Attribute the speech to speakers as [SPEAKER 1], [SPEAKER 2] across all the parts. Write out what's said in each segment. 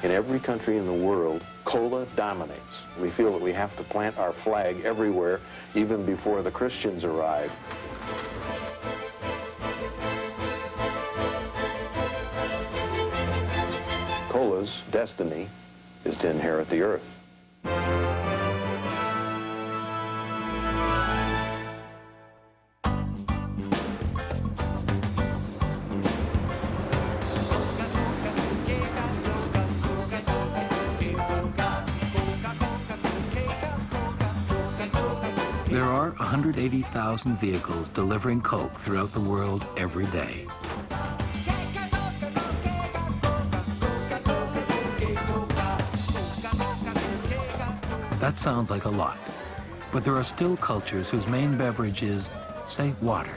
[SPEAKER 1] In every country in the world, cola dominates. We feel that we have to plant our flag everywhere, even before the Christians arrive. Cola's destiny is to inherit the earth.
[SPEAKER 2] There are 180,000 vehicles delivering Coke throughout the world every day. That sounds like a lot, but there are still cultures whose main beverage is, say, water.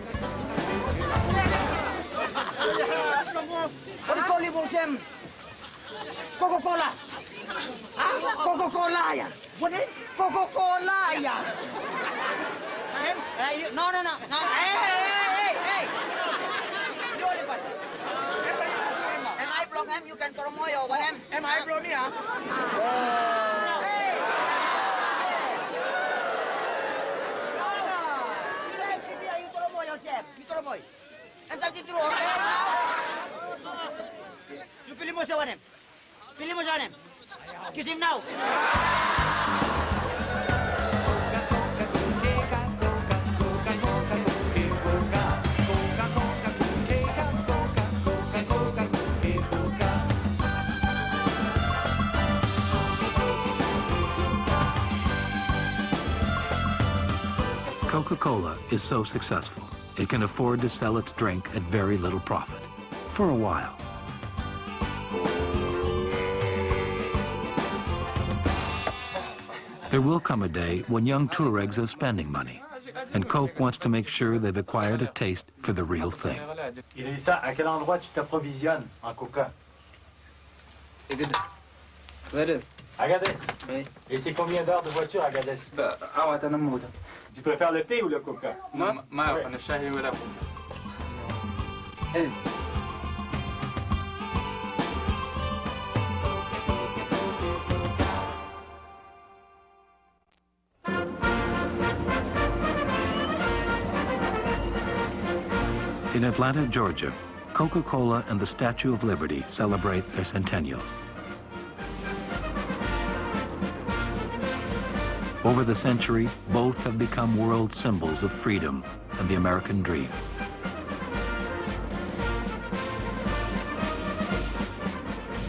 [SPEAKER 3] Coca-Cola. Coca-Cola, yeah. What is Coca-Cola, yeah? No. Hey. You only pass. Am I block him? You can throw more over him. Am I block here? You pilih mo sa him. Pilih mo sa him. Kiss him now.
[SPEAKER 2] Coca-Cola is so successful, it can afford to sell its drink at very little profit, for a while. There will come a day when young Tuaregs have spending money, and Coke wants to make sure they've acquired a taste for the real thing.
[SPEAKER 4] Idrissa, à quel endroit tu t'approvisionnes en coca?
[SPEAKER 5] Agadez.
[SPEAKER 4] Agadez?
[SPEAKER 5] Oui.
[SPEAKER 4] Et c'est combien d'heures de voiture à Agadez? Tu préfères le thé ou le coca?
[SPEAKER 5] أنا الشاي ولا
[SPEAKER 2] In Atlanta, Georgia, Coca-Cola and the Statue of Liberty celebrate their centennials. Over the century, both have become world symbols of freedom and the American dream.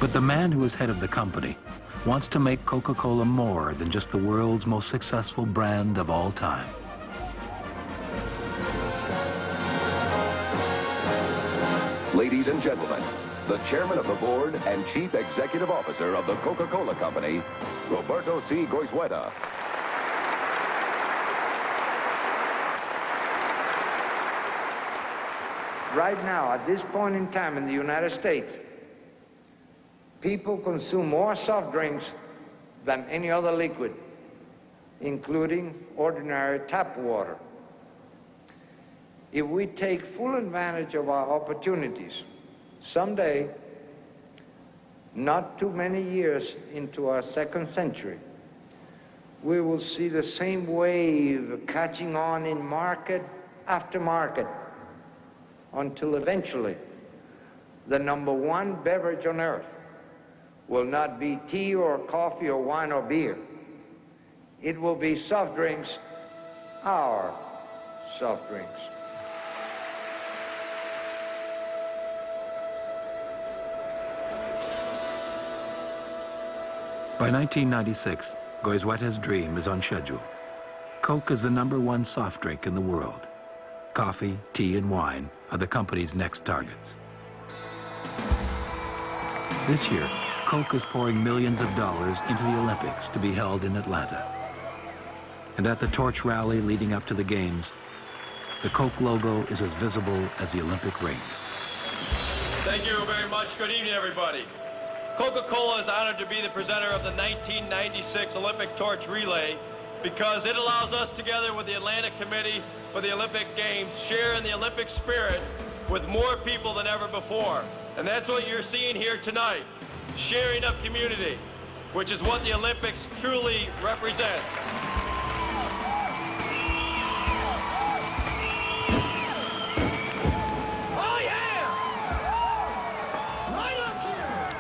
[SPEAKER 2] But the man who is head of the company wants to make Coca-Cola more than just the world's most successful brand of all time.
[SPEAKER 6] Ladies and gentlemen, the chairman of the board and chief executive officer of the Coca-Cola Company, Roberto C. Goizueta.
[SPEAKER 7] Right now, at this point in time in the United States, people consume more soft drinks than any other liquid, including ordinary tap water. If we take full advantage of our opportunities, someday, not too many years into our second century, we will see the same wave catching on in market after market, until eventually the #1 beverage on earth will not be tea or coffee or wine or beer. It will be soft drinks, our soft drinks.
[SPEAKER 2] By 1996, Goizueta's dream is on schedule. Coke is the #1 soft drink in the world. Coffee, tea, and wine are the company's next targets. This year, Coke is pouring millions of dollars into the Olympics to be held in Atlanta. And at the torch rally leading up to the Games, the Coke logo is as visible as the Olympic rings.
[SPEAKER 8] Thank you very much. Good evening, everybody. Coca-Cola is honored to be the presenter of the 1996 Olympic Torch Relay because it allows us, together with the Atlantic Committee for the Olympic Games, share in the Olympic spirit with more people than ever before. And that's what you're seeing here tonight. sharing of community, which is what the Olympics truly represent.
[SPEAKER 3] Oh yeah! Right up here!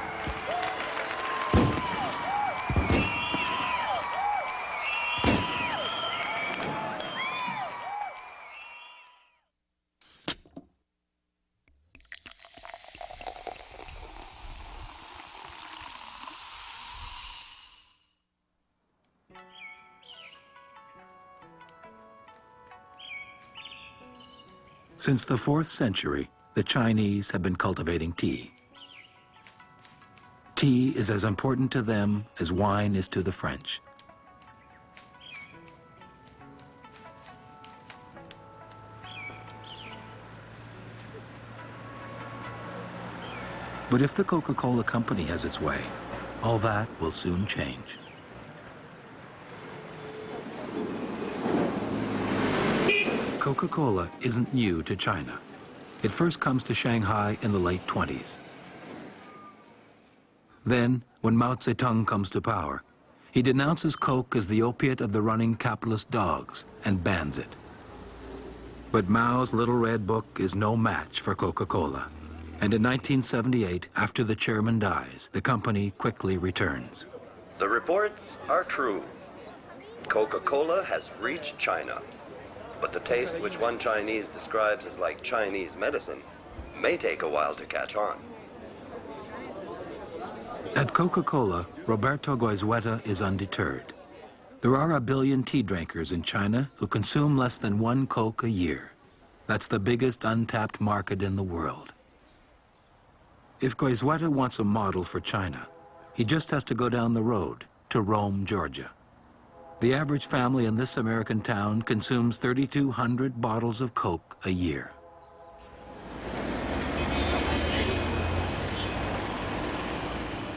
[SPEAKER 2] Since the 4th century, the Chinese have been cultivating tea. Tea is as important to them as wine is to the French. But if the Coca-Cola Company has its way, all that will soon change. Coca-Cola isn't new to China. It first comes to Shanghai in the late 20s. Then, when Mao Zedong comes to power, he denounces Coke as the opiate of the running capitalist dogs and bans it. But Mao's Little Red Book is no match for Coca-Cola. And in 1978, after the chairman dies, the company quickly returns.
[SPEAKER 9] The reports are true. Coca-Cola has reached China. But the taste which one Chinese describes as like Chinese medicine may take a while to catch on.
[SPEAKER 2] At Coca-Cola, Roberto Goizueta is undeterred. There are 1 billion tea drinkers in China who consume less than 1 Coke a year. That's the biggest untapped market in the world. If Goizueta wants a model for China, he just has to go down the road to Rome, Georgia. The average family in this American town consumes 3,200 bottles of Coke a year.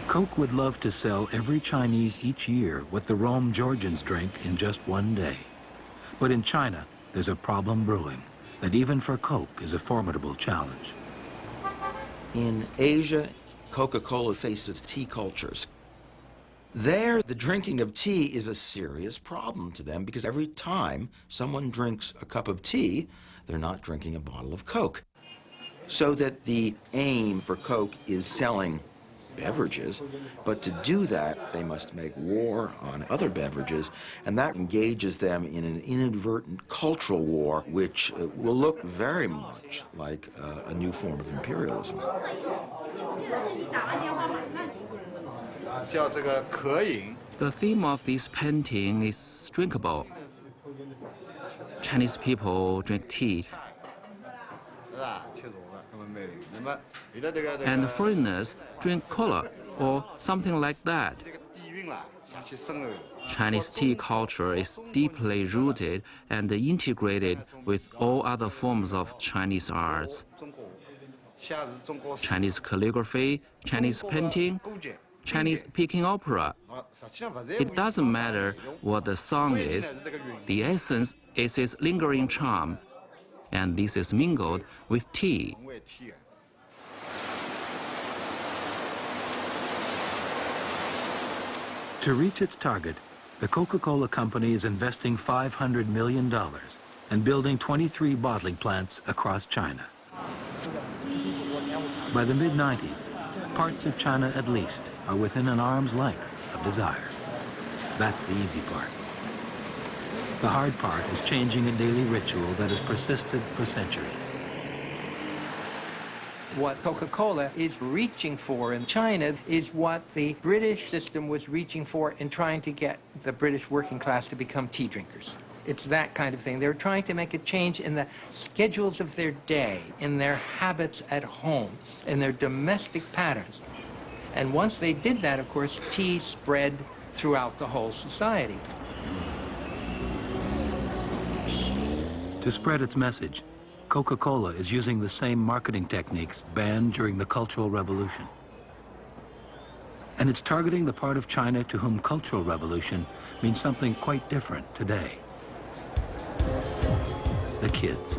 [SPEAKER 2] Coke would love to sell every Chinese each year what the Rome Georgians drink in just one day. But in China, there's a problem brewing that even for Coke is a formidable challenge.
[SPEAKER 10] In Asia, Coca-Cola faces tea cultures. There, the drinking of tea is a serious problem to them because every time someone drinks a cup of tea, they're not drinking a bottle of Coke. So that the aim for Coke is selling beverages, but to do that, they must make war on other beverages, and that engages them in an inadvertent cultural war, which will look very much like a new form of imperialism.
[SPEAKER 5] The theme of this painting is drinkable. Chinese people drink tea, and foreigners drink cola or something like that. Chinese tea culture is deeply rooted and integrated with all other forms of Chinese arts. Chinese calligraphy, Chinese painting, Chinese Peking opera. It doesn't matter what the song is, the essence is its lingering charm, and this is mingled with tea.
[SPEAKER 2] To reach its target, the Coca-Cola Company is investing $500 million and building 23 bottling plants across China. By the mid-90s, parts of China at least are within an arm's length of desire. That's the easy part. The hard part is changing a daily ritual that has persisted for centuries.
[SPEAKER 7] What Coca-Cola is reaching for in China is what the British system was reaching for in trying to get the British working class to become tea drinkers. It's that kind of thing. They're trying to make a change in the schedules of their day, in their habits at home, in their domestic patterns. And once they did that, of course, tea spread throughout the whole society.
[SPEAKER 2] To spread its message, Coca-Cola is using the same marketing techniques banned during the Cultural Revolution. And it's targeting the part of China to whom Cultural Revolution means something quite different today. The kids.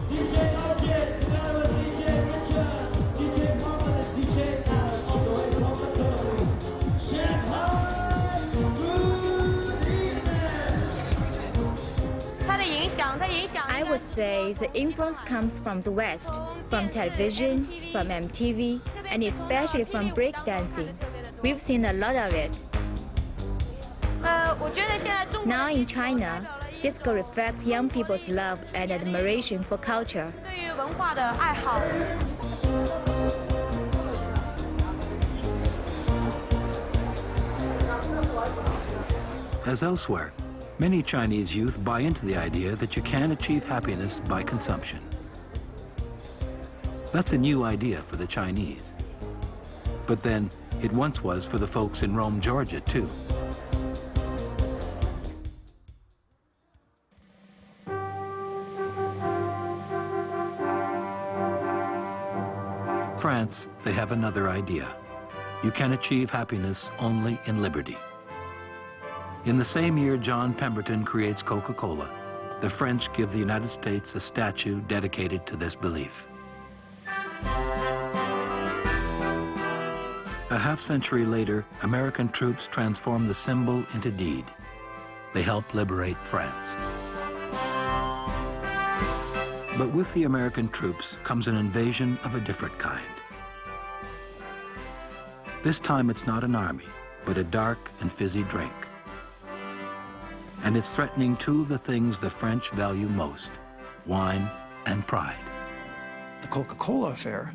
[SPEAKER 11] would say the influence comes from the West, from television, from MTV, and especially from breakdancing. We've seen a lot of it. Now in China, disco reflects young people's love and admiration for culture.
[SPEAKER 2] As elsewhere, many Chinese youth buy into the idea that you can achieve happiness by consumption. That's a new idea for the Chinese. But then, it once was for the folks in Rome, Georgia, too. France, they have another idea. You can achieve happiness only in liberty. In the same year John Pemberton creates Coca-Cola, the French give the United States a statue dedicated to this belief. A half-century later, American troops transform the symbol into deed. They help liberate France. But with the American troops comes an invasion of a different kind. This time it's not an army, but a dark and fizzy drink. And it's threatening two of the things the French value most, wine and pride.
[SPEAKER 12] The Coca-Cola affair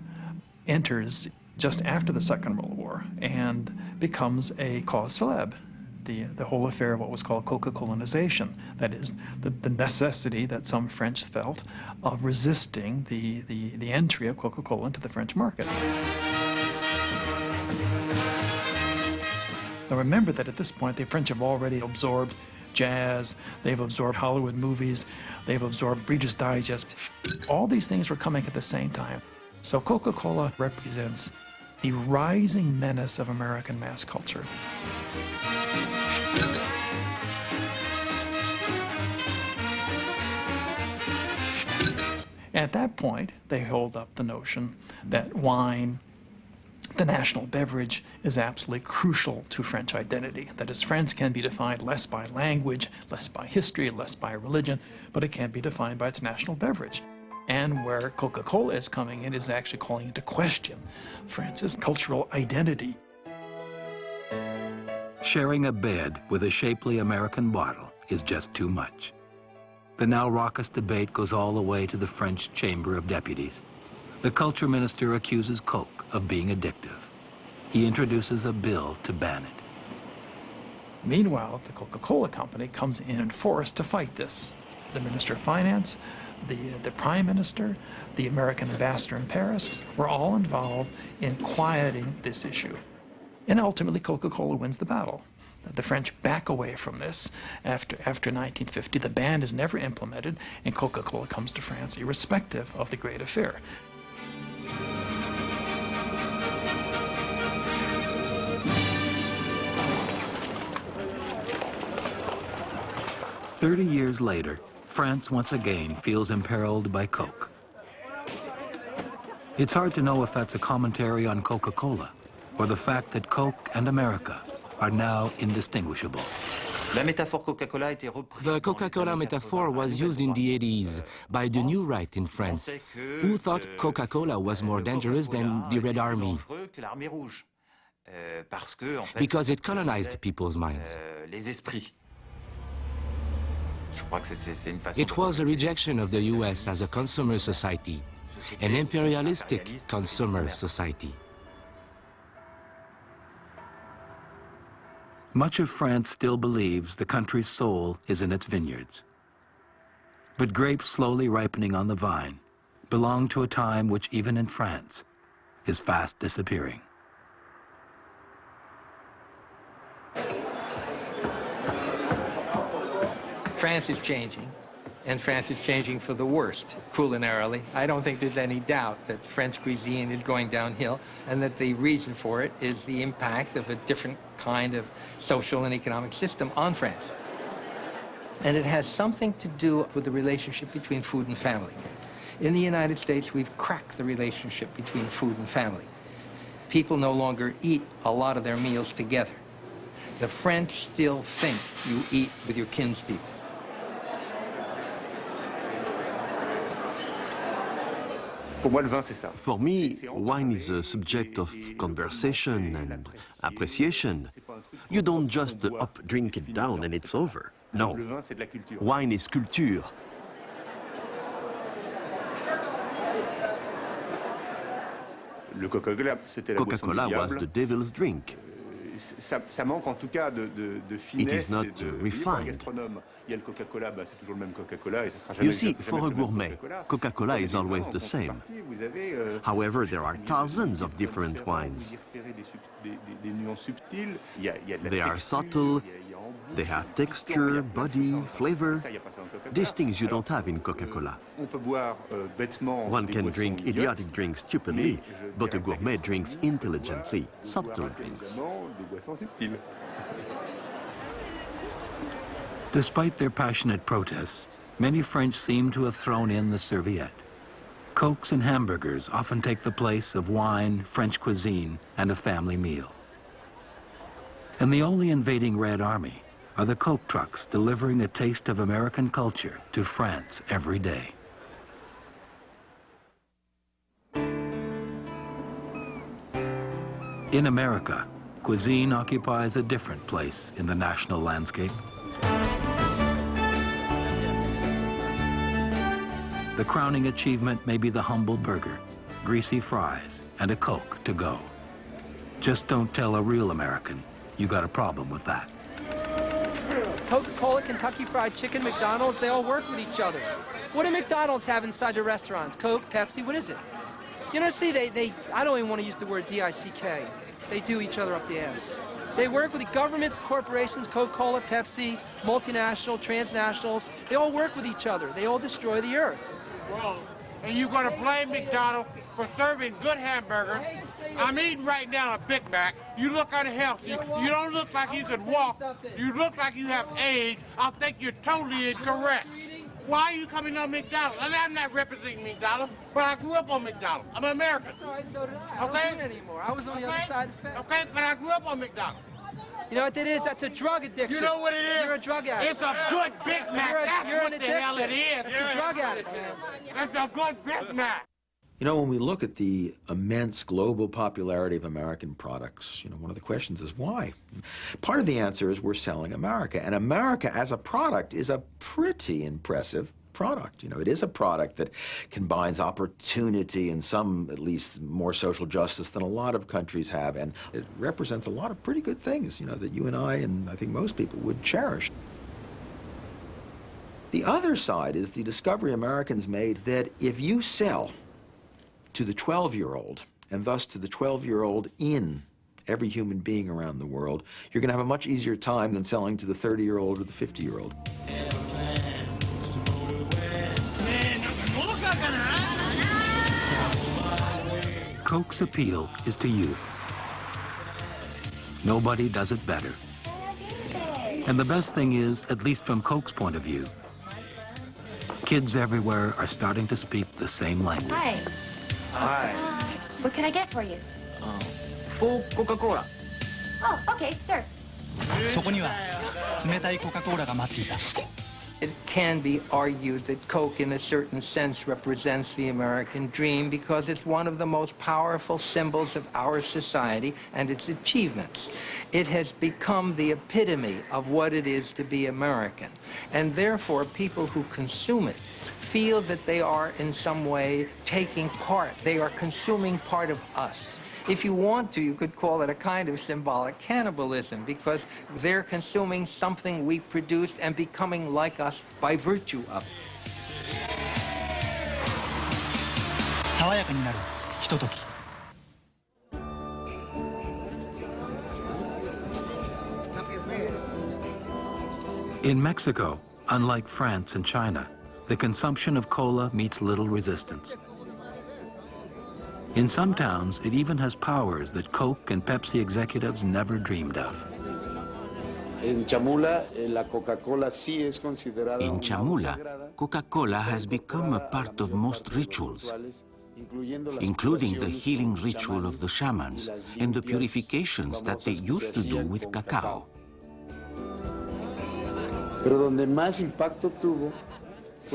[SPEAKER 12] enters just after the Second World War and becomes a cause célèbre. The whole affair of what was called Coca-Colanization, that is, the necessity that some French felt of resisting the entry of Coca-Cola into the French market. Now remember that at this point, the French have already absorbed jazz, they've absorbed Hollywood movies, they've absorbed Reader's Digest. All these things were coming at the same time. So Coca-Cola represents the rising menace of American mass culture. At that point, they hold up the notion that wine, the national beverage, is absolutely crucial to French identity. That is, France can be defined less by language, less by history, less by religion, but it can be defined by its national beverage. And where Coca-Cola is coming in is actually calling into question France's cultural identity.
[SPEAKER 2] Sharing a bed with a shapely American bottle is just too much. The now raucous debate goes all the way to the French Chamber of Deputies. The culture minister accuses Coke of being addictive. He introduces a bill to ban it.
[SPEAKER 12] Meanwhile, the Coca-Cola company comes in force to fight this. The Minister of Finance, the Prime Minister, the American ambassador in Paris were all involved in quieting this issue. And ultimately, Coca-Cola wins the battle. The French back away from this. After 1950, the ban is never implemented, and Coca-Cola comes to France irrespective of the Great Affair.
[SPEAKER 2] "30 years later, France once again feels imperiled by Coke. It's hard to know if that's a commentary on Coca-Cola or the fact that Coke and America are now indistinguishable.
[SPEAKER 13] The Coca-Cola metaphor was used in the 80s by the New Right in France, who thought Coca-Cola was more dangerous than the Red Army, because it colonized people's minds. It was a rejection of the US as a consumer society, an imperialistic consumer society.
[SPEAKER 2] Much of France still believes the country's soul is in its vineyards. But grapes slowly ripening on the vine belong to a time which, even in France, is fast disappearing.
[SPEAKER 14] France is changing, and France is changing for the worst, culinarily. I don't think there's any doubt that French cuisine is going downhill, and that the reason for it is the impact of a different kind of social and economic system on France. And it has something to do with the relationship between food and family. In the United States, we've cracked the relationship between food and family. People no longer eat a lot of their meals together. The French still think you eat with your kinspeople.
[SPEAKER 15] For me, wine is a subject of conversation and appreciation. You don't just up drink it down and it's over. No. Wine is culture. Coca-Cola was the devil's drink. It is not refined. You see, for a gourmet, Coca-Cola is always the same. However, there are thousands of different wines. They are subtle, they have texture, body, flavor. These things you don't have in Coca-Cola. One can drink idiotic drinks stupidly, but a gourmet drinks intelligently, subtle drinks.
[SPEAKER 2] Despite their passionate protests, many French seem to have thrown in the serviette. Cokes and hamburgers often take the place of wine, French cuisine, and a family meal. And the only invading Red Army are the Coke trucks delivering a taste of American culture to France every day. In America, cuisine occupies a different place in the national landscape. The crowning achievement may be the humble burger, greasy fries, and a Coke to go. Just don't tell a real American you got a problem with that.
[SPEAKER 16] Coca-Cola, Kentucky Fried Chicken, McDonald's, they all work with each other. What do McDonald's have inside their restaurants? Coke, Pepsi, what is it? You know, see, I don't even want to use the word D-I-C-K. They do each other up the ass. They work with the governments, corporations, Coca-Cola, Pepsi, multinational, transnationals. They all work with each other. They all destroy the earth.
[SPEAKER 17] Wrong. And you're going to blame McDonald's for serving good hamburgers. I'm eating right now a Big Mac. You look unhealthy. You don't look like you could walk. You look like you have AIDS. I think you're totally incorrect. Why are you coming on McDonald's? And I'm not representing McDonald's, but I grew up on McDonald's. I'm American.
[SPEAKER 16] Sorry, so did I. Okay? I don't do it anymore. I was on the other side of the fence.
[SPEAKER 17] Okay, but I grew up on McDonald's.
[SPEAKER 16] You know what that is? That's a drug addiction.
[SPEAKER 17] You know what it is?
[SPEAKER 16] You're a drug addict.
[SPEAKER 17] It's a good Big Mac. That's what the hell it is.
[SPEAKER 16] It's a drug addict, man.
[SPEAKER 17] It's a good Big Mac.
[SPEAKER 10] You know, when we look at the immense global popularity of American products, you know, one of the questions is why? Part of the answer is we're selling America, and America as a product is a pretty impressive product. You know, it is a product that combines opportunity and some, at least, more social justice than a lot of countries have, and it represents a lot of pretty good things, you know, that you and I think most people would cherish. The other side is the discovery Americans made that if you sell to the 12-year-old, and thus to the 12-year-old in every human being around the world, you're going to have a much easier time than selling to the 30-year-old or the 50-year-old.
[SPEAKER 2] Coke's appeal is to youth. Nobody does it better. And the best thing is, at least from Coke's point of view, kids everywhere are starting to speak the same language.
[SPEAKER 18] Hi.
[SPEAKER 16] Hi.
[SPEAKER 18] What can I get for you?
[SPEAKER 16] 4 Coca-Cola.
[SPEAKER 18] Oh, okay, sure.
[SPEAKER 19] そこには冷たいコカ・コーラが待っていた。
[SPEAKER 14] It can be argued that Coke, in a certain sense, represents the American dream because it's one of the most powerful symbols of our society and its achievements. It has become the epitome of what it is to be American. And therefore, people who consume it feel that they are, in some way, taking part. They are consuming part of us. If you want to, you could call it a kind of symbolic cannibalism because they're consuming something we produced and becoming like us by virtue of it.
[SPEAKER 19] 爽やかになるひととき。
[SPEAKER 2] In Mexico, unlike France and China, the consumption of cola meets little resistance. In some towns, it even has powers that Coke and Pepsi executives never dreamed of.
[SPEAKER 1] In Chamula,
[SPEAKER 20] Coca-Cola has become a part of most rituals, including the healing ritual of the shamans and the purifications that they used to do with cacao.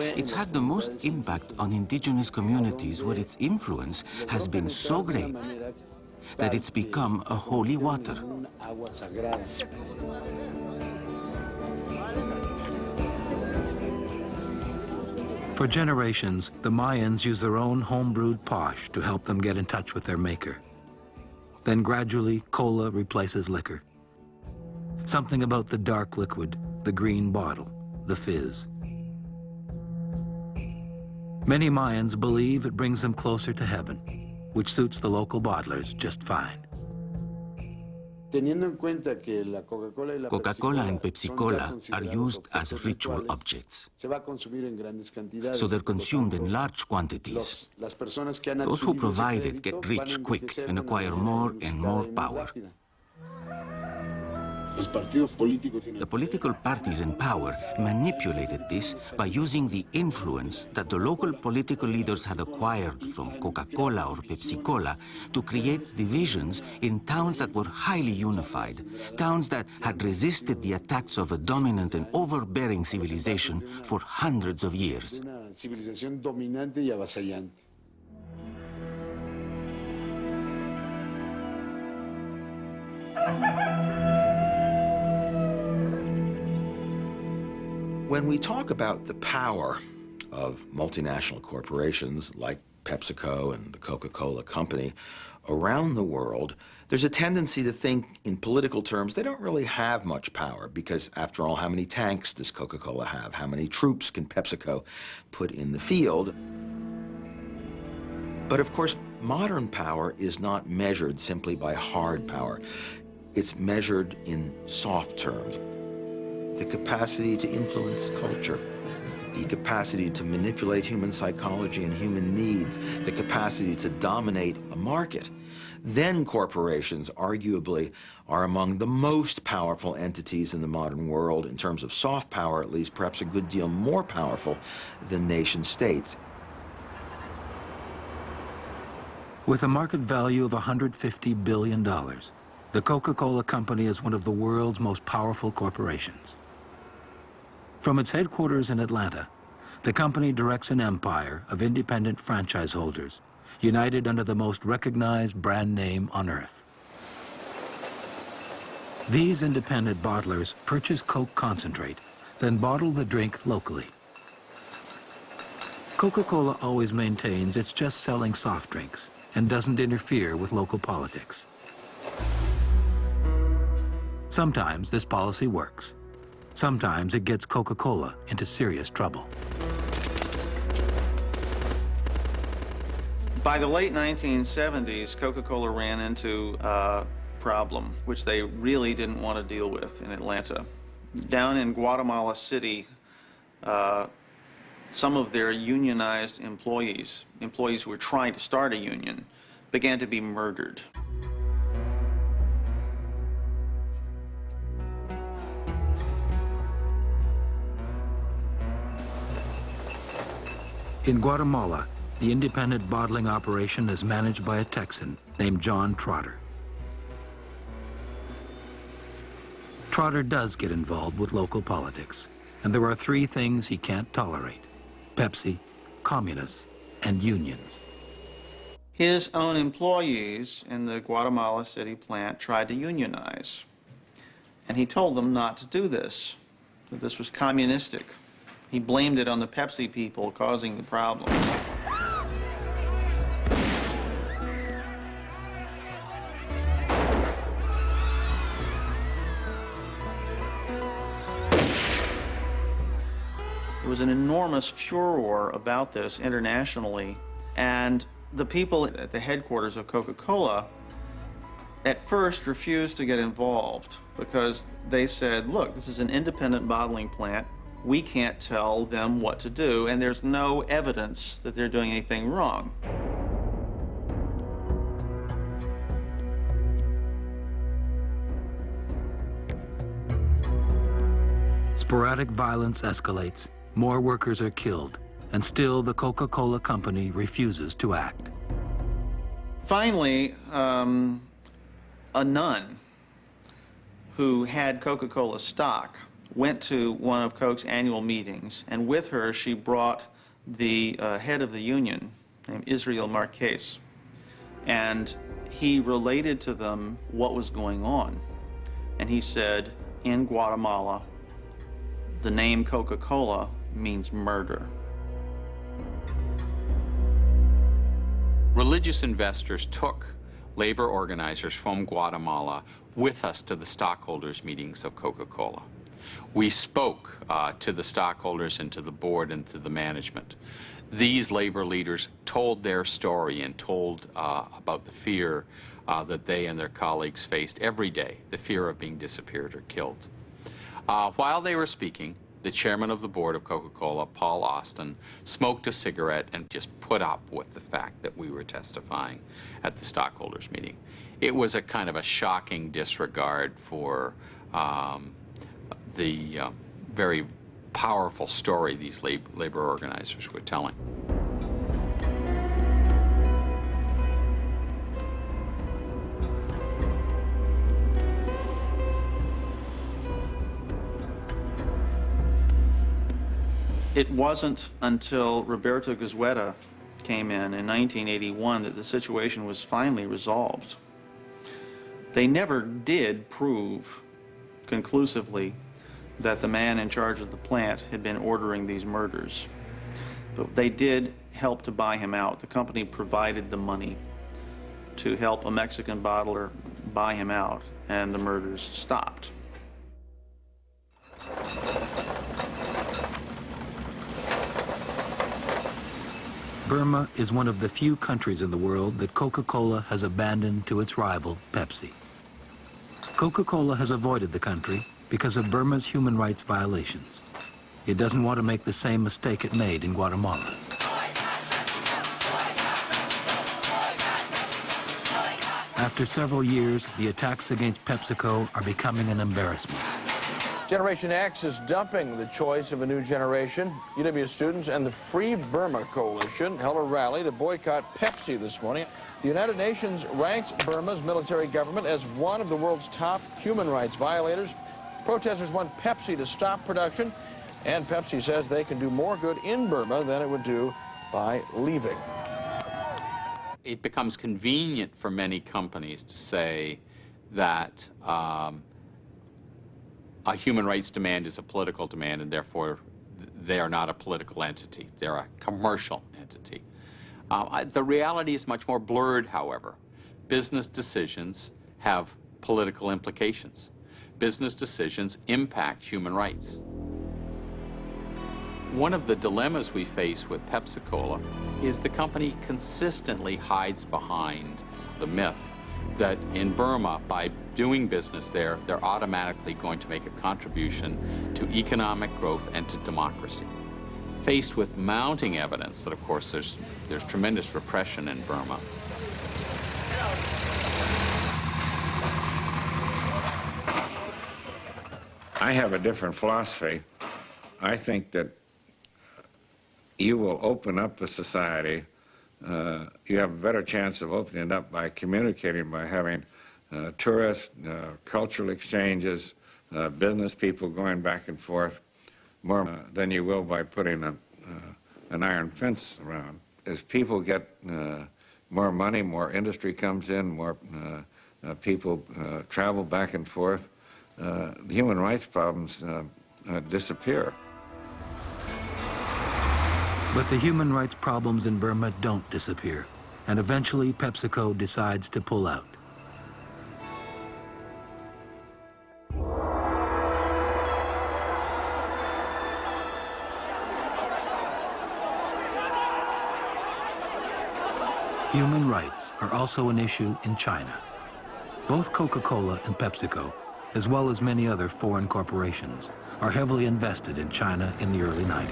[SPEAKER 20] it's had the most impact on indigenous communities where its influence has been so great that it's become a holy water.
[SPEAKER 2] For generations, the Mayans used their own home-brewed posh to help them get in touch with their maker. Then gradually, cola replaces liquor. Something about the dark liquid, the green bottle, the fizz. Many Mayans believe it brings them closer to heaven, which suits the local bottlers just fine.
[SPEAKER 20] Coca-Cola and Pepsi-Cola are used as ritual objects, so they're consumed in large quantities. Those who provide it get rich quick and acquire more and more power. The political parties in power manipulated this by using the influence that the local political leaders had acquired from Coca-Cola or Pepsi-Cola to create divisions in towns that were highly unified, towns that had resisted the attacks of a dominant and overbearing civilization for hundreds of years.
[SPEAKER 10] When we talk about the power of multinational corporations like PepsiCo and the Coca-Cola Company around the world, there's a tendency to think in political terms they don't really have much power because, after all, how many tanks does Coca-Cola have? How many troops can PepsiCo put in the field? But of course, modern power is not measured simply by hard power. It's measured in soft terms. The capacity to influence culture, the capacity to manipulate human psychology and human needs, the capacity to dominate a market. Then corporations, arguably, are among the most powerful entities in the modern world, in terms of soft power at least, perhaps a good deal more powerful than nation states.
[SPEAKER 2] With a market value of $150 billion, the Coca-Cola Company is one of the world's most powerful corporations. From its headquarters in Atlanta, the company directs an empire of independent franchise holders, united under the most recognized brand name on earth. These independent bottlers purchase Coke concentrate, then bottle the drink locally. Coca-Cola always maintains it's just selling soft drinks and doesn't interfere with local politics. Sometimes this policy works. Sometimes it gets Coca-Cola into serious trouble.
[SPEAKER 21] By the late 1970s, Coca-Cola ran into a problem which they really didn't want to deal with in Atlanta. Down in Guatemala City, some of their unionized employees who were trying to start a union, began to be murdered.
[SPEAKER 2] In Guatemala, the independent bottling operation is managed by a Texan named John Trotter. Trotter does get involved with local politics, and there are three things he can't tolerate: Pepsi, communists, and unions.
[SPEAKER 21] His own employees in the Guatemala City plant tried to unionize, and he told them not to do this, that this was communistic. He blamed it on the Pepsi people causing the problem. There was an enormous furor about this internationally, and the people at the headquarters of Coca-Cola at first refused to get involved because they said, look, this is an independent bottling plant. We can't tell them what to do, and there's no evidence that they're doing anything wrong.
[SPEAKER 2] Sporadic violence escalates, more workers are killed, and still the Coca-Cola Company refuses to act.
[SPEAKER 21] Finally, a nun who had Coca-Cola stock went to one of Coke's annual meetings, and with her she brought the head of the union, named Israel Marquez, and he related to them what was going on. And he said, in Guatemala, the name Coca-Cola means murder.
[SPEAKER 4] Religious investors took labor organizers from Guatemala with us to the stockholders' meetings of Coca-Cola. We spoke to the stockholders and to the board and to the management. These labor leaders told their story and told about the fear that they and their colleagues faced every day, the fear of being disappeared or killed. While they were speaking, the chairman of the board of Coca-Cola, Paul Austin, smoked a cigarette and just put up with the fact that we were testifying at the stockholders meeting. It was a kind of a shocking disregard for the very powerful story these labor organizers were telling.
[SPEAKER 21] It wasn't until Roberto Goizueta came in 1981 that the situation was finally resolved. They never did prove conclusively that the man in charge of the plant had been ordering these murders. But they did help to buy him out. The company provided the money to help a Mexican bottler buy him out, and the murders stopped.
[SPEAKER 2] Burma is one of the few countries in the world that Coca-Cola has abandoned to its rival, Pepsi. Coca-Cola has avoided the country because of Burma's human rights violations. It doesn't want to make the same mistake it made in Guatemala. After several years, the attacks against PepsiCo are becoming an embarrassment.
[SPEAKER 22] Generation X is dumping the choice of a new generation. UW students and the Free Burma Coalition held a rally to boycott Pepsi this morning. The United Nations ranks Burma's military government as one of the world's top human rights violators. Protesters want Pepsi to stop production, and Pepsi says they can do more good in Burma than it would do by leaving.
[SPEAKER 4] It becomes convenient for many companies to say that a human rights demand is a political demand, and therefore they are not a political entity. They're a commercial entity. The reality is much more blurred, however. Business decisions have political implications. Business decisions impact human rights. One of the dilemmas we face with Pepsi-Cola is the company consistently hides behind the myth that in Burma, by doing business there, they're automatically going to make a contribution to economic growth and to democracy. Faced with mounting evidence that, of course, there's tremendous repression in Burma.
[SPEAKER 23] I have a different philosophy. I think that you will open up the society. You have a better chance of opening it up by communicating, by having tourist, cultural exchanges, business people going back and forth, more than you will by putting an iron fence around. As people get more money, more industry comes in, more people travel back and forth, the human rights problems disappear.
[SPEAKER 2] But the human rights problems in Burma don't disappear, and eventually PepsiCo decides to pull out. Human rights are also an issue in China. Both Coca-Cola and PepsiCo, as well as many other foreign corporations, are heavily invested in China in the early 90s.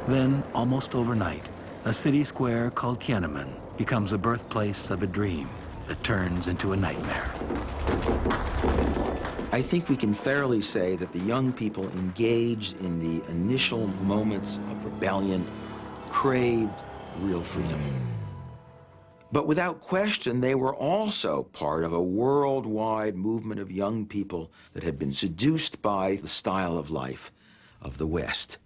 [SPEAKER 2] Then, almost overnight, a city square called Tiananmen becomes the birthplace of a dream that turns into a nightmare.
[SPEAKER 10] I think we can fairly say that the young people engaged in the initial moments of rebellion craved real freedom. But without question, they were also part of a worldwide movement of young people that had been seduced by the style of life of the West.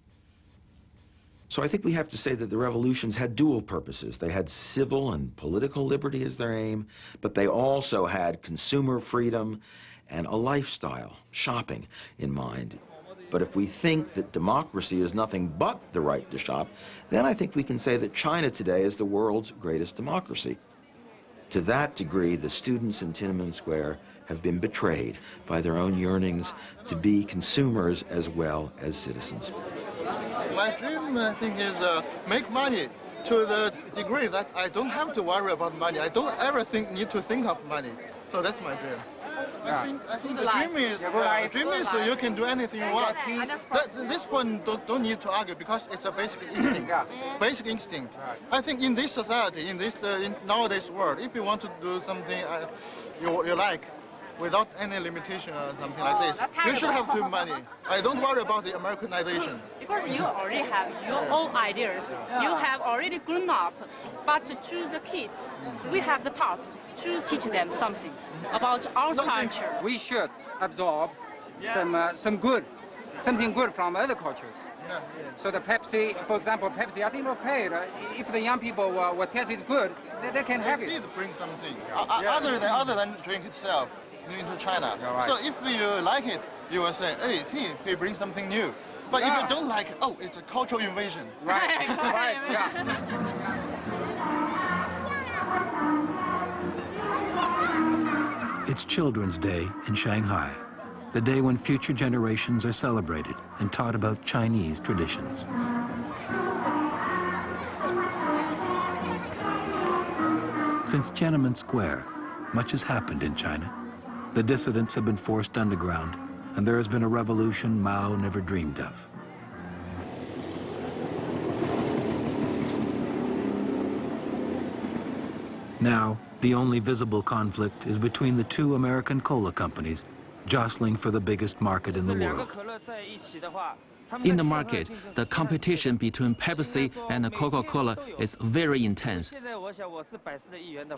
[SPEAKER 10] So I think we have to say that the revolutions had dual purposes. They had civil and political liberty as their aim, but they also had consumer freedom and a lifestyle, shopping, in mind. But if we think that democracy is nothing but the right to shop, then I think we can say that China today is the world's greatest democracy. To that degree, the students in Tiananmen Square have been betrayed by their own yearnings to be consumers as well as citizens.
[SPEAKER 3] My dream, I think, is make money to the degree that I don't have to worry about money. I don't ever need to think of money. So that's my dream. I think the dream is you can do anything you want. This point don't need to argue because it's a basic instinct. Basic instinct. I think in this society, in nowadays world, if you want to do something you like, without any limitation or something like this, you should have to money. I don't worry about the Americanization.
[SPEAKER 6] Because you already have your own ideas. You have already grown up. But to the kids, we have the task to teach them something about our culture.
[SPEAKER 8] We should absorb something good from other cultures. So the Pepsi, for example, Pepsi, I think okay. If the young people will taste it good, they can have it.
[SPEAKER 3] It did bring something other than drink itself into China.
[SPEAKER 8] Right.
[SPEAKER 3] So if you like it, you will say, hey, he brings something new. But if you don't like it, oh, it's a cultural invasion.
[SPEAKER 8] Right, right, yeah.
[SPEAKER 2] It's Children's Day in Shanghai, the day when future generations are celebrated and taught about Chinese traditions. Since Tiananmen Square, much has happened in China. The dissidents have been forced underground, and there has been a revolution Mao never dreamed of. Now, the only visible conflict is between the two American cola companies, jostling for the biggest market in the world.
[SPEAKER 5] In the market, the competition between Pepsi and Coca-Cola is very intense.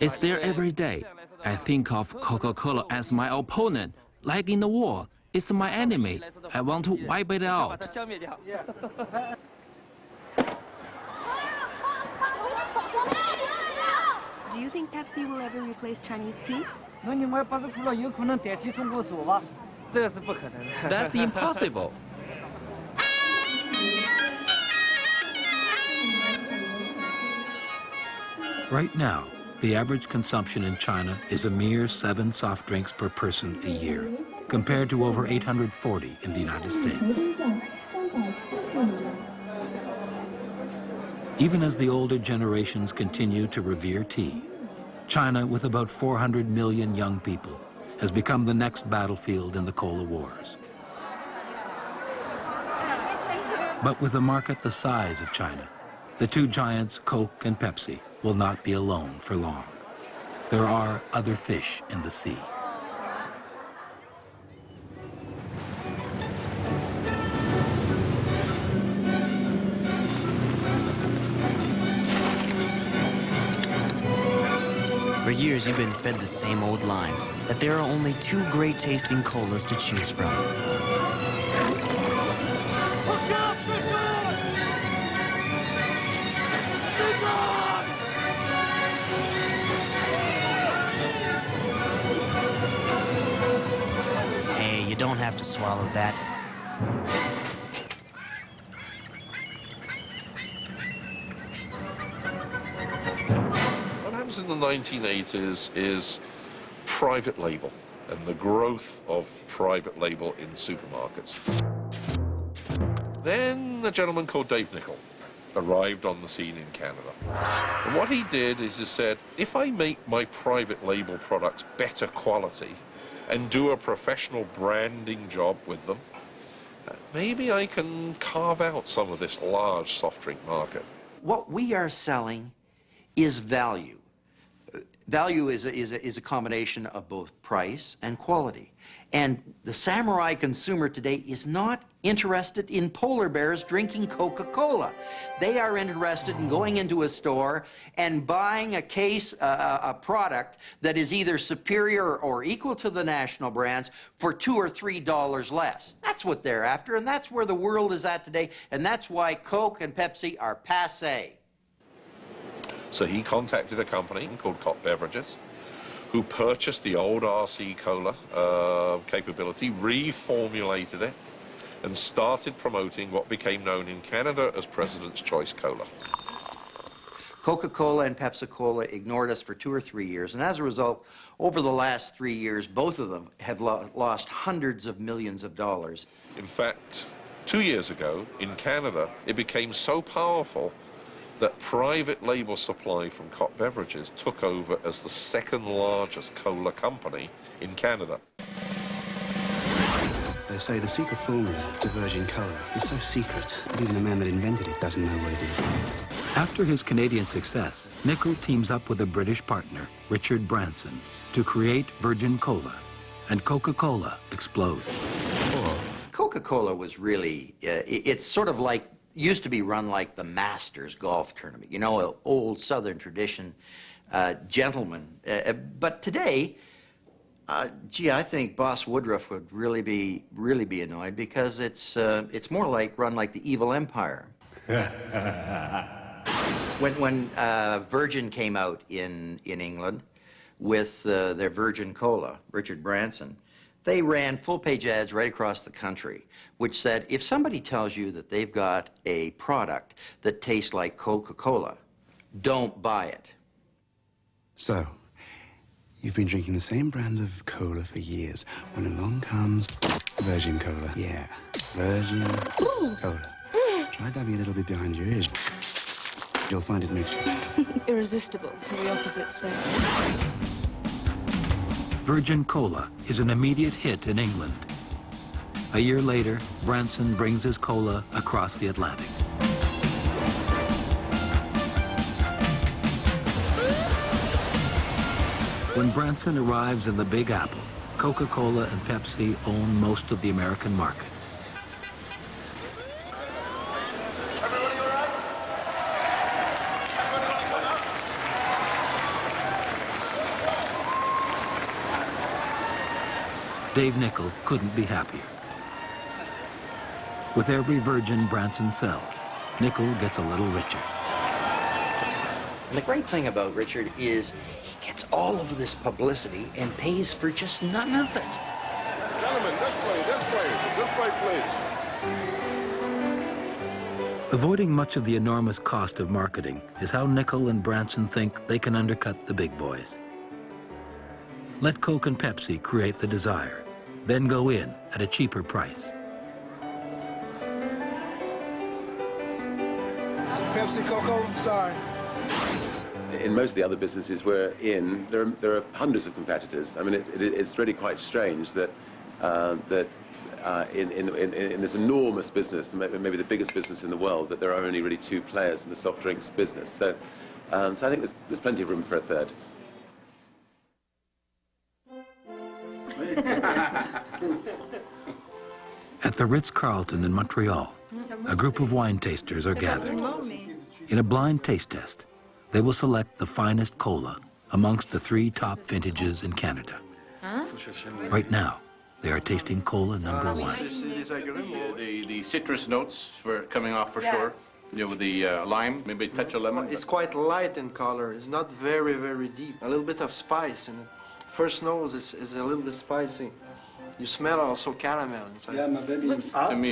[SPEAKER 5] It's there every day. I think of Coca-Cola as my opponent, like in the war. It's my enemy. I want to wipe it out.
[SPEAKER 24] Do you think Pepsi will ever replace Chinese tea?
[SPEAKER 5] That's impossible.
[SPEAKER 2] Right now, the average consumption in China is a mere 7 soft drinks per person a year, compared to over 840 in the United States. Even as the older generations continue to revere tea, China, with about 400 million young people, has become the next battlefield in the cola wars. But with a market the size of China, the two giants, Coke and Pepsi, will not be alone for long. There are other fish in the sea.
[SPEAKER 25] For years, you've been fed the same old line, that there are only 2 great-tasting colas to choose from. Hey, you don't have to swallow that.
[SPEAKER 26] What happens in the 1980s is private label and the growth of private label in supermarkets. Then a gentleman called Dave Nickel arrived on the scene in Canada. And what he did is he said, if I make my private label products better quality and do a professional branding job with them, maybe I can carve out some of this large soft drink market.
[SPEAKER 27] What we are selling is value.
[SPEAKER 10] Value is a combination of both price and quality. And the samurai consumer today is not interested in polar bears drinking Coca-Cola. They are interested in going into a store and buying a case, a product that is either superior or equal to the national brands for $2 or $3 less. That's what they're after, and that's where the world is at today, and that's why Coke and Pepsi are passé.
[SPEAKER 26] So he contacted a company called Koch Beverages, who purchased the old RC Cola capability, reformulated it, and started promoting what became known in Canada as President's Choice Cola.
[SPEAKER 10] Coca-Cola and Pepsi-Cola ignored us for 2 or 3 years, and as a result, over the last 3 years, both of them have lost hundreds of millions of dollars.
[SPEAKER 26] In fact, 2 years ago, in Canada, it became so powerful that private label supply from Koch Beverages took over as the second largest cola company in Canada.
[SPEAKER 7] They say the secret formula to Virgin Cola is so secret that even the man that invented it doesn't know what it is.
[SPEAKER 2] After his Canadian success, Nickel teams up with a British partner, Richard Branson, to create Virgin Cola, and Coca-Cola explodes.
[SPEAKER 10] Coca-Cola was really, it's sort of like, used to be run like the Masters golf tournament, you know, an old Southern tradition, gentlemen. But today, gee, I think Boss Woodruff would really be annoyed because it's more like run like the evil empire. When Virgin came out in England with their Virgin Cola, Richard Branson, they ran full-page ads right across the country, which said, if somebody tells you that they've got a product that tastes like Coca-Cola, don't buy it.
[SPEAKER 7] So, you've been drinking the same brand of cola for years. When along comes Virgin Cola. Yeah, Virgin Cola. Try dabbing a little bit behind your ears. You'll find it makes you
[SPEAKER 24] Irresistible, so the opposite say.
[SPEAKER 2] Virgin Cola is an immediate hit in England. A year later, Branson brings his cola across the Atlantic. When Branson arrives in the Big Apple, Coca-Cola and Pepsi own most of the American market. Dave Nickel couldn't be happier. With every Virgin Branson sells, Nickel gets a little richer.
[SPEAKER 10] And the great thing about Richard is he gets all of this publicity and pays for just none of it.
[SPEAKER 9] Gentlemen, this way, please.
[SPEAKER 2] Avoiding much of the enormous cost of marketing is how Nickel and Branson think they can undercut the big boys. Let Coke and Pepsi create the desire, then go in at a cheaper price.
[SPEAKER 9] Pepsi, Coco, sorry.
[SPEAKER 11] In most of the other businesses we're in, there are hundreds of competitors. I mean, it's really quite strange that in this enormous business, maybe the biggest business in the world, that there are only really 2 players in the soft drinks business. So I think there's plenty of room for a third.
[SPEAKER 2] At the Ritz-Carlton in Montreal, a group of wine tasters are gathered. In a blind taste test, they will select the finest cola amongst the 3 top vintages in Canada. Right now, they are tasting cola number 1.
[SPEAKER 12] The citrus notes were coming off for sure. You know, with the lime, maybe a touch of lemon.
[SPEAKER 13] It's quite light in color. It's not very, very deep. A little bit of spice in it. First nose is a little bit spicy. You smell also caramel inside.
[SPEAKER 9] Yeah, my baby. To me,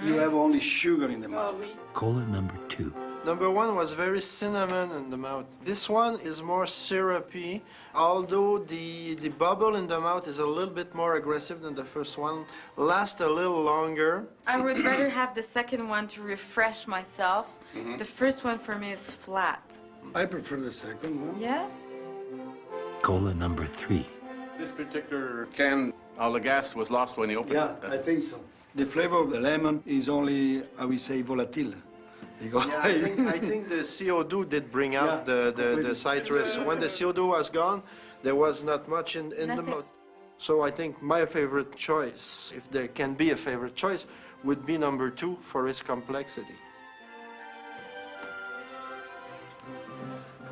[SPEAKER 9] you have only sugar in the mouth.
[SPEAKER 2] Cola number 2.
[SPEAKER 13] Number 1 was very cinnamon in the mouth. This one is more syrupy, although the bubble in the mouth is a little bit more aggressive than the first one. Lasts a little longer.
[SPEAKER 15] I would rather have the second one to refresh myself. The first one for me is flat.
[SPEAKER 9] I prefer the second one.
[SPEAKER 15] Yes?
[SPEAKER 2] Cola number 3.
[SPEAKER 12] This particular can, all the gas was lost when he opened it.
[SPEAKER 9] Yeah, I think so. The flavor of the lemon is only, I would say, volatile.
[SPEAKER 13] Yeah, I think the CO2 did bring out the citrus. When the CO2 was gone, there was not much in the mouth. So I think my favorite choice, if there can be a favorite choice, would be number 2 for its complexity.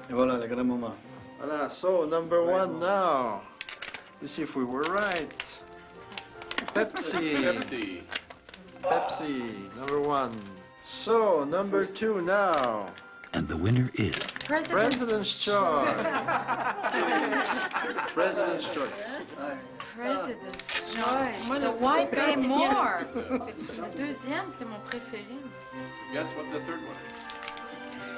[SPEAKER 9] Et voilà, le grand moment.
[SPEAKER 13] Voilà, so number 1 now. Let's see if we were right. Pepsi. Pepsi, number 1. So, number 2 now.
[SPEAKER 2] And the winner is...
[SPEAKER 13] President's choice. President's choice.
[SPEAKER 15] President's choice. So why pay more? Le deuxième, c'était mon préféré.
[SPEAKER 12] Guess what the third one is?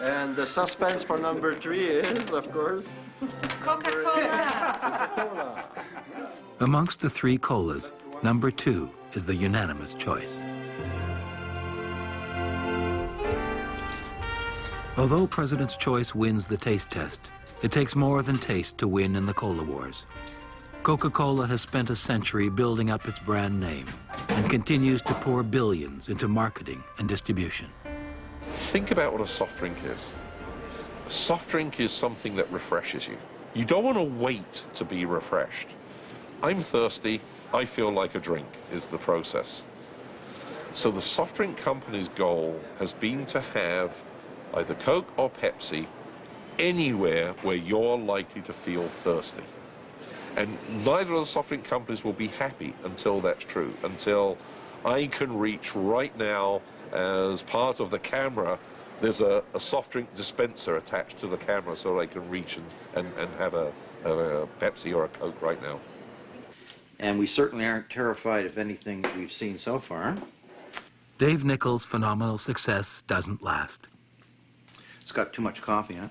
[SPEAKER 13] And the suspense for number 3 is, of course,
[SPEAKER 15] Coca-Cola.
[SPEAKER 13] Coca-Cola.
[SPEAKER 2] Amongst the 3 colas, number 2 is the unanimous choice. Although President's Choice wins the taste test, it takes more than taste to win in the cola wars. Coca-Cola has spent a century building up its brand name and continues to pour billions into marketing and distribution.
[SPEAKER 26] Think about what a soft drink is. A soft drink is something that refreshes you. You don't want to wait to be refreshed. I'm thirsty, I feel like a drink is the process. So the soft drink company's goal has been to have either Coke or Pepsi anywhere where you're likely to feel thirsty. And neither of the soft drink companies will be happy until that's true, until I can reach right now as part of the camera, there's a soft drink dispenser attached to the camera so I can reach and have a Pepsi or a Coke right now.
[SPEAKER 1] And we certainly aren't terrified of anything that we've seen so far.
[SPEAKER 2] Dave Nichols' phenomenal success doesn't last.
[SPEAKER 1] It's got too much coffee, huh?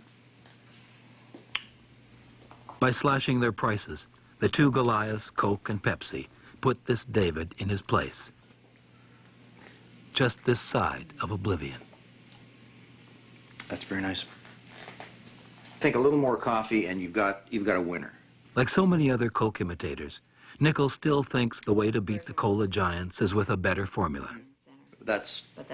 [SPEAKER 2] By slashing their prices, the 2 Goliaths, Coke and Pepsi, put this David in his place. Just this side of oblivion.
[SPEAKER 1] That's very nice. Take a little more coffee and you've got a winner.
[SPEAKER 2] Like so many other Coke imitators, Nichols still thinks the way to beat the cola giants is with a better formula.
[SPEAKER 1] That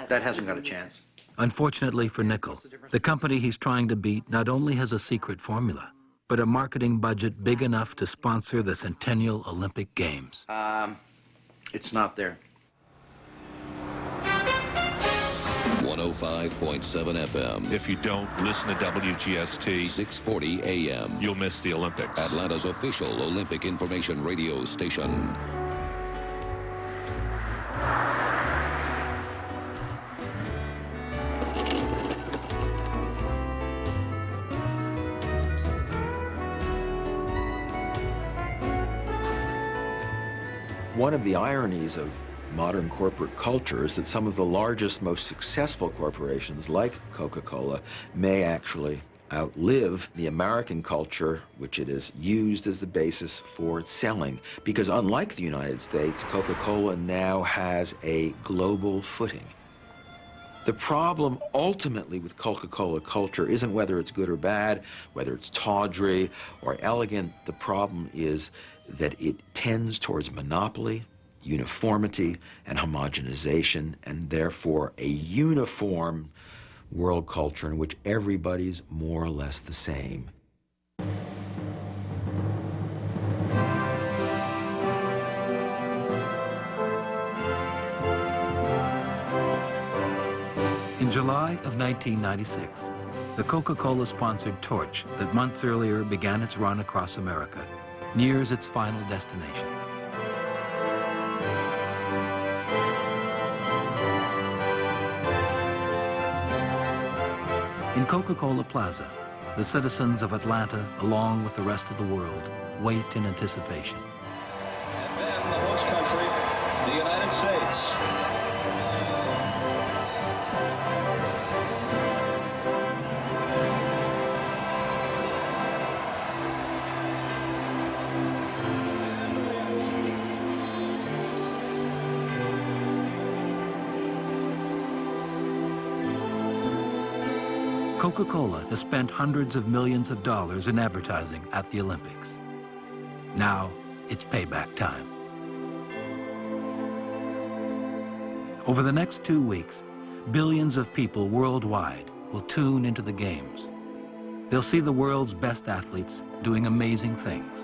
[SPEAKER 1] hasn't got a chance.
[SPEAKER 2] Unfortunately for Nichols, the company he's trying to beat not only has a secret formula, but a marketing budget big enough to sponsor the Centennial Olympic Games.
[SPEAKER 1] It's not there.
[SPEAKER 14] 105.7 FM.
[SPEAKER 16] If you don't listen to WGST,
[SPEAKER 14] 640 AM.
[SPEAKER 16] You'll miss the Olympics.
[SPEAKER 14] Atlanta's official Olympic information radio station.
[SPEAKER 10] One of the ironies of modern corporate culture is that some of the largest, most successful corporations, like Coca-Cola, may actually outlive the American culture, which it is used as the basis for selling. Because unlike the United States, Coca-Cola now has a global footing. The problem ultimately with Coca-Cola culture isn't whether it's good or bad, whether it's tawdry or elegant. The problem is that it tends towards monopoly, uniformity, and homogenization, and therefore a uniform world culture in which everybody's more or less the same.
[SPEAKER 2] In July of 1996, the Coca-Cola sponsored torch that months earlier began its run across America nears its final destination. In Coca-Cola Plaza, the citizens of Atlanta, along with the rest of the world, wait in anticipation.
[SPEAKER 17] And then the host country, the United States.
[SPEAKER 2] Coca-Cola has spent hundreds of millions of dollars in advertising at the Olympics. Now, it's payback time. Over the next 2 weeks, billions of people worldwide will tune into the games. They'll see the world's best athletes doing amazing things.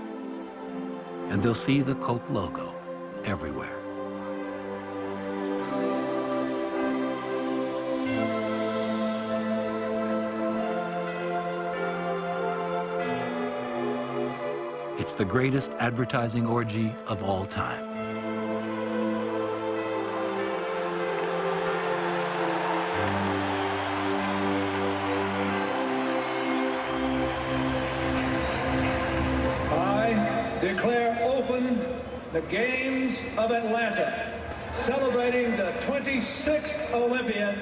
[SPEAKER 2] And they'll see the Coke logo everywhere. It's the greatest advertising orgy of all time.
[SPEAKER 17] I declare open the Games of Atlanta, celebrating the 26th Olympiad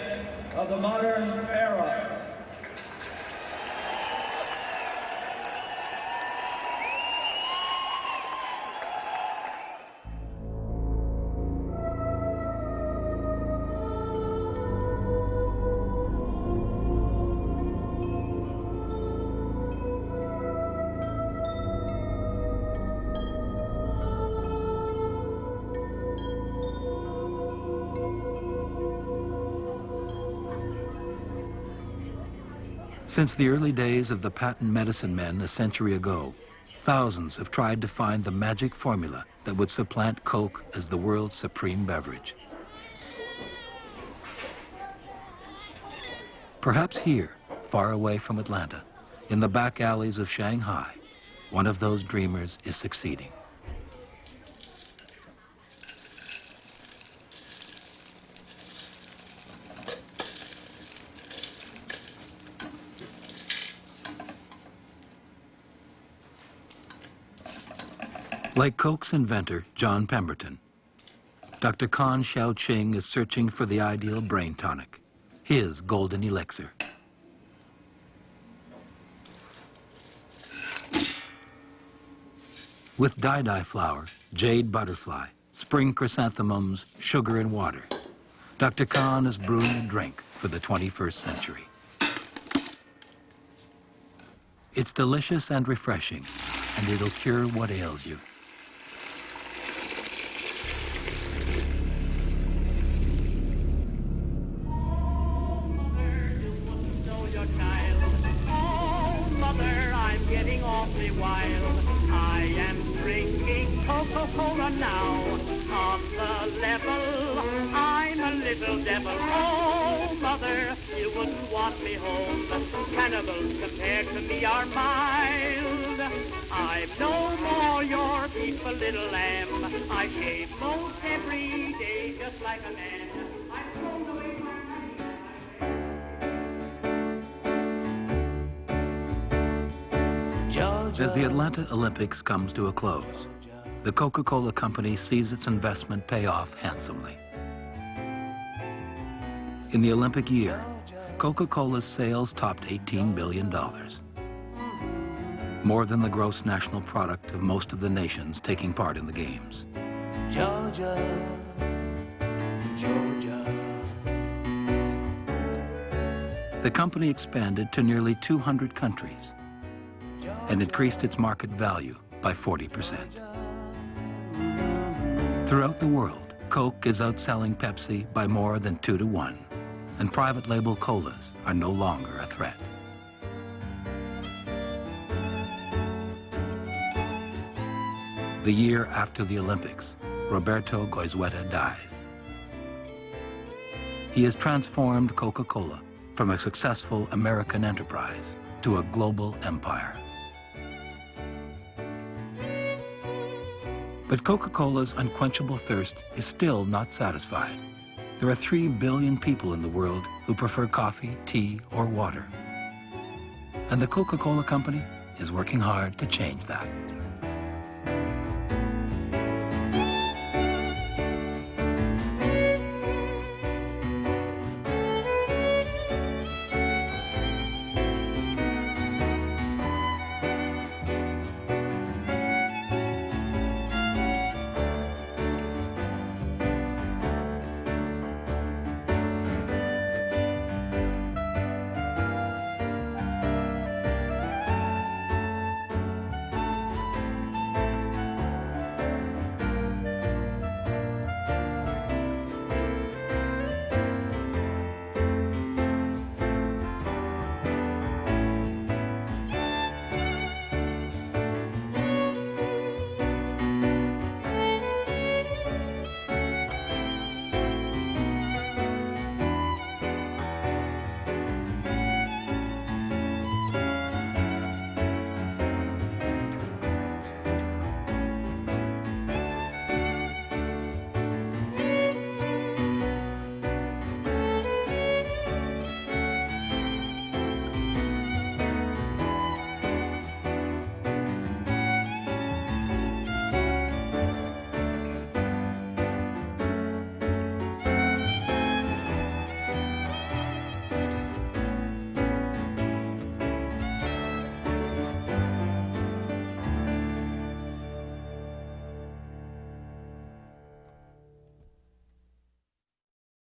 [SPEAKER 17] of the modern era.
[SPEAKER 2] Since the early days of the patent medicine men a century ago, thousands have tried to find the magic formula that would supplant Coke as the world's supreme beverage. Perhaps here, far away from Atlanta, in the back alleys of Shanghai, one of those dreamers is succeeding. Like Coke's inventor, John Pemberton, Dr. Kan Xiaoqing is searching for the ideal brain tonic, his golden elixir. With dye flour, jade butterfly, spring chrysanthemums, sugar, and water, Dr. Kan is brewing a drink for the 21st century. It's delicious and refreshing, and it'll cure what ails you.
[SPEAKER 4] I am drinking Coca-Cola now. On the level, I'm a little devil. Oh, mother, you wouldn't want me home. Cannibals compared to me are mild. I've no more your beef, a little lamb. I shave most every day just like a man. I've thrown away my...
[SPEAKER 2] As the Atlanta Olympics comes to a close, the Coca-Cola Company sees its investment pay off handsomely. In the Olympic year, Coca-Cola's sales topped $18 billion, more than the gross national product of most of the nations taking part in the Games.
[SPEAKER 18] Georgia, Georgia.
[SPEAKER 2] The company expanded to nearly 200 countries and increased its market value by 40%. Throughout the world, Coke is outselling Pepsi by more than 2 to 1, and private label colas are no longer a threat. The year after the Olympics, Roberto Goizueta dies. He has transformed Coca-Cola from a successful American enterprise to a global empire. But Coca-Cola's unquenchable thirst is still not satisfied. There are 3 billion people in the world who prefer coffee, tea, or water. And the Coca-Cola Company is working hard to change that.